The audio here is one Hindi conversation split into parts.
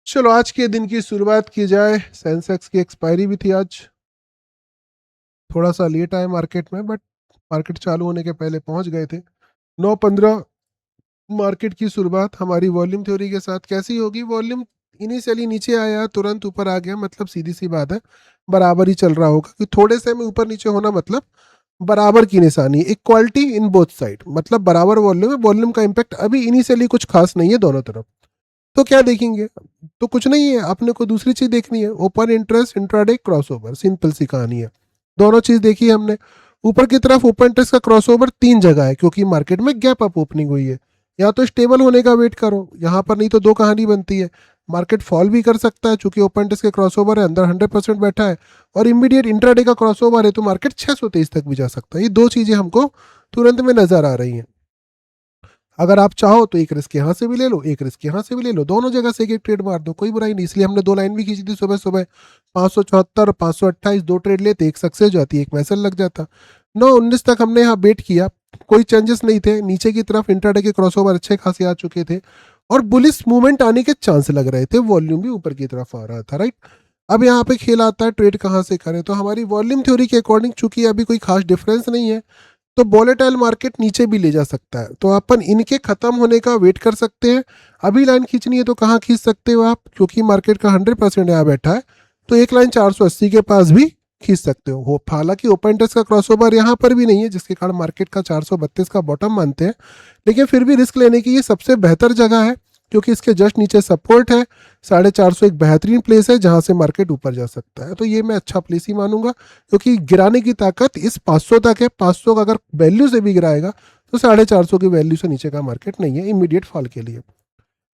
चलो आज के दिन की शुरुआत की जाए। सेंसेक्स की एक्सपायरी भी थी आज, थोड़ा सा लेट आए मार्केट में, बट मार्केट चालू होने के पहले पहुंच गए थे। 9:15 मार्केट की शुरुआत हमारी वॉल्यूम थ्योरी के साथ कैसी होगी। वॉल्यूम इनिशियली नीचे आया, तुरंत ऊपर आ गया, मतलब सीधी सी बात है बराबर ही चल रहा होगा कि थोड़े से में ऊपर नीचे होना मतलब बराबर की निशानी, इक्वालिटी इन बोथ साइड, मतलब बराबर वॉल्यूम है। वॉल्यूम का इम्पैक्ट अभी इनिशियली कुछ खास नहीं है दोनों तरफ। तो क्या देखेंगे, तो कुछ नहीं है, अपने को दूसरी चीज देखनी है, open interest intraday crossover, simple सी कहानी है। दोनों चीज देखी हमने। ऊपर की तरफ ओपन इंटरेस्ट का क्रॉसओवर 3 जगह है, क्योंकि मार्केट में गैप अप ओपनिंग हुई है। या तो स्टेबल होने का वेट करो यहाँ पर, नहीं तो दो कहानी बनती है, मार्केट फॉल भी कर सकता है चूंकि ओपन इंटरेस्ट के क्रॉसओवर है, अंदर 100% बैठा है, और इमीडिएट इंट्राडे का क्रॉसओवर है तो मार्केट 623 तक भी जा सकता है। ये दो चीजें हमको तुरंत में नजर आ रही हैं। अगर आप चाहो तो एक रिस्क यहाँ से भी ले लो, एक रिस्क यहाँ से भी ले लो, दोनों जगह से एक एक ट्रेड मार दो, कोई बुराई नहीं। इसलिए हमने 2 लाइन भी खींची थी सुबह सुबह, 574 528, 2 ट्रेड लेते, एक सक्सेस जाती, एक मैसेज लग जाता। 9:19 तक हमने यहाँ वेट किया, कोई चेंजेस नहीं थे, नीचे की तरफ इंट्राडे के क्रॉसओवर अच्छे खासे आ चुके थे और बुलिश मूवमेंट आने के चांस लग रहे थे, वॉल्यूम भी ऊपर की तरफ आ रहा था, राइट। अब यहाँ पे खेल आता है ट्रेड कहाँ से करें। तो हमारी वॉल्यूम थ्योरी के अकॉर्डिंग चूंकि अभी कोई खास डिफरेंस नहीं है, तो वोलेटाइल मार्केट नीचे भी ले जा सकता है, तो अपन इनके खत्म होने का वेट कर सकते हैं। अभी लाइन खींचनी है तो कहाँ खींच सकते हो आप, क्योंकि मार्केट का 100% यहाँ बैठा है, तो एक लाइन 480 के पास भी खींच सकते हो। हालांकि ओपन इंटरेस्ट का क्रॉसओवर यहाँ पर भी नहीं है, जिसके कारण मार्केट का 432 का बॉटम मानते हैं, लेकिन फिर भी रिस्क लेने की ये सबसे बेहतर जगह है, क्योंकि इसके जस्ट नीचे सपोर्ट है। 450 एक बेहतरीन प्लेस है जहां से मार्केट ऊपर जा सकता है, तो ये मैं अच्छा प्लेस ही मानूंगा, क्योंकि गिराने की ताकत इस 500 तक है। 500 का अगर वैल्यू से भी गिराएगा तो 450 की वैल्यू से नीचे का मार्केट नहीं है इमीडिएट फॉल के लिए।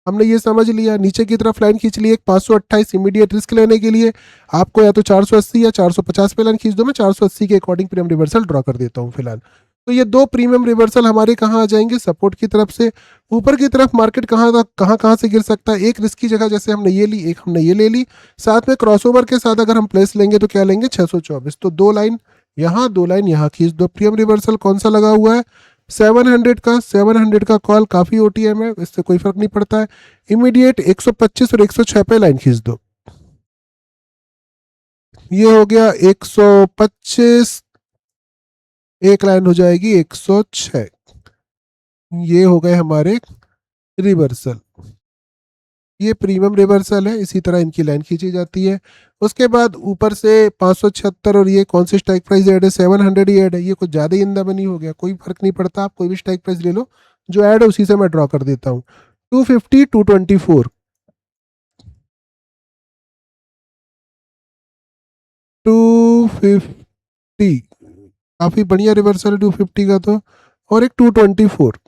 हमने ये समझ लिया, नीचे की तरफ लाइन खींच ली एक 528 इमीडिएट रिस्क लेने के लिए। आपको या तो 480 या 450 पे लाइन खींच दो, मैं 480 के अकॉर्डिंग प्रीमियम रिवर्सल ड्रॉ कर देता हूँ फिलहाल। तो ये दो प्रीमियम रिवर्सल हमारे कहाँ आ जाएंगे, सपोर्ट की तरफ से। ऊपर की तरफ मार्केट कहाँ तक कहाँ कहाँ से गिर सकता है, एक रिस्क की जगह जैसे हमने ये ली, एक हमने ये ले ली, साथ में क्रॉसओवर के साथ अगर हम प्लेस लेंगे तो क्या लेंगे, 624। तो 2 लाइन यहाँ, 2 लाइन यहाँ खींच दो। प्रीमियम रिवर्सल कौन सा लगा हुआ है, 700 का कॉल काफी ओटीएम है, इससे कोई फर्क नहीं पड़ता है। इमीडिएट 125 और 106 पे लाइन खींच दो। ये हो गया 125, एक लाइन हो जाएगी 106। ये हो गए हमारे रिवर्सल, ये प्रीमियम रिवर्सल है, इसी तरह इनकी लाइन खींची जाती है। उसके बाद ऊपर से 576 और ये कौन सी स्ट्राइक प्राइस ऐड है, 700 ही ऐड है, ये कुछ ज़्यादा ही इंदा बनी हो गया, कोई फर्क नहीं पड़ता, आप कोई भी स्ट्राइक प्राइस ले लो, जो ऐड है उसी से मैं ड्रॉ कर देता हूँ। 250 224, 250 काफ़ी बढ़िया रिवर्सल है 250 का तो, और एक 224।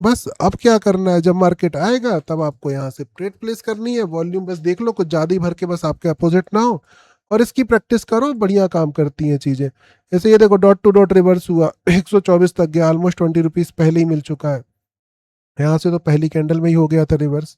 बस अब क्या करना है, जब मार्केट आएगा तब आपको यहाँ से ट्रेड प्लेस करनी है। वॉल्यूम बस देख लो, कुछ ज़्यादा ही भर के बस आपके अपोजिट ना हो, और इसकी प्रैक्टिस करो, बढ़िया काम करती हैं चीज़ें। जैसे ये देखो डॉट टू डॉट रिवर्स हुआ, 124 तक गया, ऑलमोस्ट 20 रुपीज़ पहले ही मिल चुका है, यहाँ से तो पहली कैंडल में ही हो गया था रिवर्स।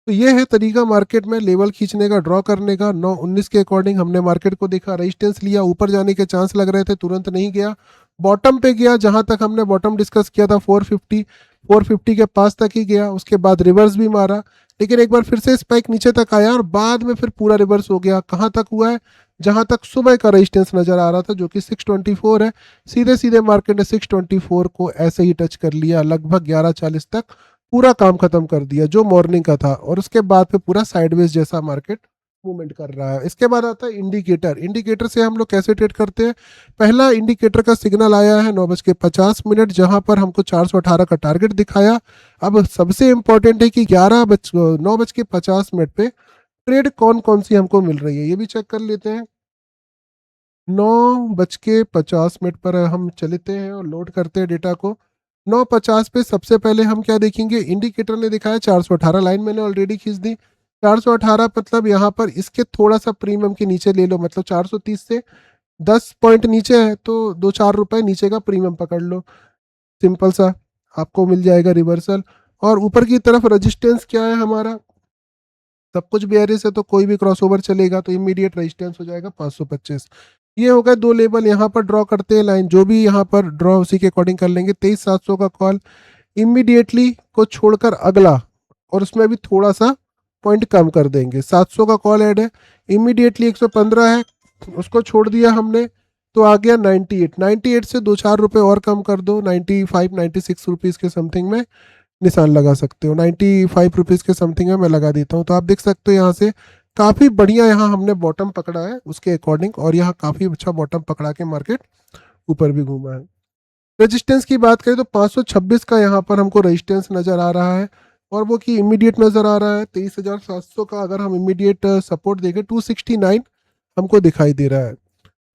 तो ये है तरीका मार्केट में लेवल खींचने का, ड्रॉ करने का। 9:19 के अकॉर्डिंग हमने मार्केट को देखा, रेजिस्टेंस लिया, ऊपर जाने के चांस लग रहे थे, तुरंत नहीं गया, बॉटम पे गया, जहां तक हमने बॉटम डिस्कस किया था 450 के पास तक ही गया। उसके बाद रिवर्स भी मारा, लेकिन एक बार फिर से स्पाइक नीचे तक आया और बाद में फिर पूरा रिवर्स हो गया। कहाँ तक हुआ है, जहां तक सुबह का रेजिस्टेंस नजर आ रहा था जो कि 624 है, सीधे सीधे मार्केट ने 624 को ऐसे ही टच कर लिया, लगभग 11:40 तक पूरा काम खत्म कर दिया जो मॉर्निंग का था, और उसके बाद पे पूरा साइडवेज जैसा मार्केट मूवमेंट कर रहा है। इसके बाद आता है इंडिकेटर। इंडिकेटर से हम लोग कैसे ट्रेड करते हैं, पहला इंडिकेटर का सिग्नल आया है 9:50 जहां पर हमको 418 का टारगेट दिखाया। अब सबसे इंपॉर्टेंट है कि 9:50 पे ट्रेड कौन कौन सी हमको मिल रही है, ये भी चेक कर लेते हैं। 9:50 पर हम चलते हैं और लोड करते हैं डेटा को। 9:50 पे सबसे पहले हम क्या देखेंगे, इंडिकेटर ने दिखाया 418, लाइन मैंने ऑलरेडी खींच दी। 418 मतलब यहाँ पर इसके थोड़ा सा प्रीमियम के नीचे ले लो, मतलब 430 से 10 पॉइंट नीचे है तो 2-4 रुपए नीचे का प्रीमियम पकड़ लो, सिंपल सा, आपको मिल जाएगा रिवर्सल। और ऊपर की तरफ रेजिस्टेंस क्या है हमारा, सब कुछ बेयरिश है तो कोई भी क्रॉसओवर चलेगा, तो इमीडिएट रेजिस्टेंस हो जाएगा 525। ये हो गए 2 लेवल, यहाँ पर ड्रॉ करते हैं लाइन, जो भी यहाँ पर ड्रॉ उसी के अकॉर्डिंग कर लेंगे। 23,700 का कॉल इमीडिएटली को छोड़कर अगला, और उसमें भी थोड़ा सा पॉइंट कम कर देंगे। 700 का कॉल ऐड है, इमीडिएटली 115 है, उसको छोड़ दिया हमने तो आ गया 98। 98 से 2-4 रुपए और कम कर दो, 95-96 रुपीज़ के समथिंग में निशान लगा सकते हो। 95 रुपीज़ के समथिंग में मैं लगा देता हूँ। तो आप देख सकते हो यहाँ से काफ़ी बढ़िया यहाँ हमने बॉटम पकड़ा है उसके अकॉर्डिंग, और यहाँ काफ़ी अच्छा बॉटम पकड़ा के मार्केट ऊपर भी घूमा है। रेजिस्टेंस की बात करें तो 526 का यहाँ पर हमको रेजिस्टेंस नज़र आ रहा है, और वो कि इमीडिएट नज़र आ रहा है 23,700 का। अगर हम इमीडिएट सपोर्ट देखें 269 हमको दिखाई दे रहा है।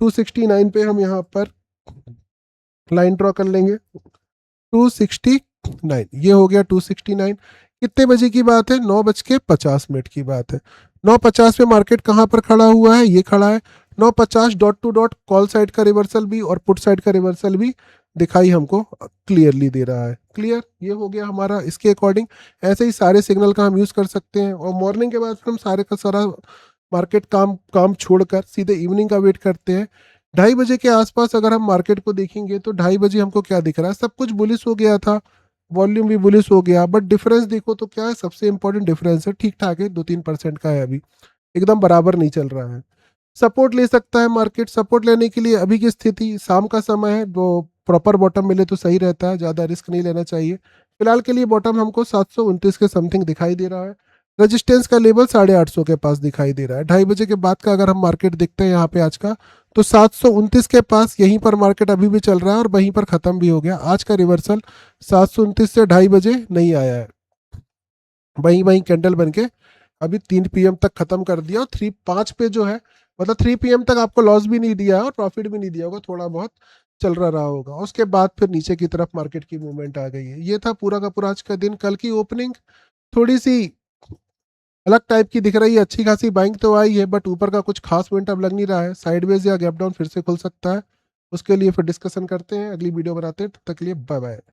269 पे हम यहाँ पर लाइन ड्रॉ कर लेंगे। 269 ये हो गया 269। कितने बजे की बात है? 9:50 की बात है। 9:50 पे मार्केट कहाँ पर खड़ा हुआ है? ये खड़ा है 9:50 dot to dot. Call side का रिवर्सल भी और पुट साइड का रिवर्सल भी दिखाई हमको क्लियरली दे रहा है। क्लियर, ये हो गया हमारा इसके अकॉर्डिंग। ऐसे ही सारे सिग्नल का हम यूज़ कर सकते हैं, और मॉर्निंग के बाद फिर हम सारे का सारा मार्केट काम काम छोड़कर सीधे इवनिंग का वेट करते हैं। 2:30 के आसपास अगर हम मार्केट को देखेंगे तो 2:30 हमको क्या दिख रहा है? सब कुछ बुलिश हो गया था, वॉल्यूम भी बुलिश हो गया, बट डिफरेंस देखो तो क्या है? सबसे इंपॉर्टेंट डिफरेंस है, ठीक ठाक है, 2-3% का है, अभी एकदम बराबर नहीं चल रहा है। सपोर्ट ले सकता है मार्केट। सपोर्ट लेने के लिए अभी की स्थिति शाम का समय है, वो प्रॉपर बॉटम मिले तो सही रहता है, ज़्यादा रिस्क नहीं लेना चाहिए। फिलहाल के लिए बॉटम हमको 729 के समथिंग दिखाई दे रहा है। रेजिस्टेंस का लेवल 850 के पास दिखाई दे रहा है। 2:30 के बाद का अगर हम मार्केट देखते हैं यहाँ पे आज का, तो 729 के पास यहीं पर मार्केट अभी भी चल रहा है, और वहीं पर ख़त्म भी हो गया। आज का रिवर्सल 729 से 2:30 नहीं आया है, वहीं वहीं कैंडल बन के अभी 3 PM तक खत्म कर दिया, और 3-5 पे जो है, मतलब 3 PM तक आपको लॉस भी नहीं दिया है और प्रॉफिट भी नहीं दिया होगा, थोड़ा बहुत चल रहा होगा। उसके बाद फिर नीचे की तरफ मार्केट की मूवमेंट आ गई है। ये था पूरा का पूरा आज का दिन। कल की ओपनिंग थोड़ी सी अलग टाइप की दिख रही है, अच्छी खासी बाइंग तो आई है, बट ऊपर का कुछ खास पॉइंट अब लग नहीं रहा है। साइडवेज या गैप डाउन फिर से खुल सकता है, उसके लिए फिर डिस्कशन करते हैं, अगली वीडियो बनाते हैं। तब तक के लिए बाय बाय।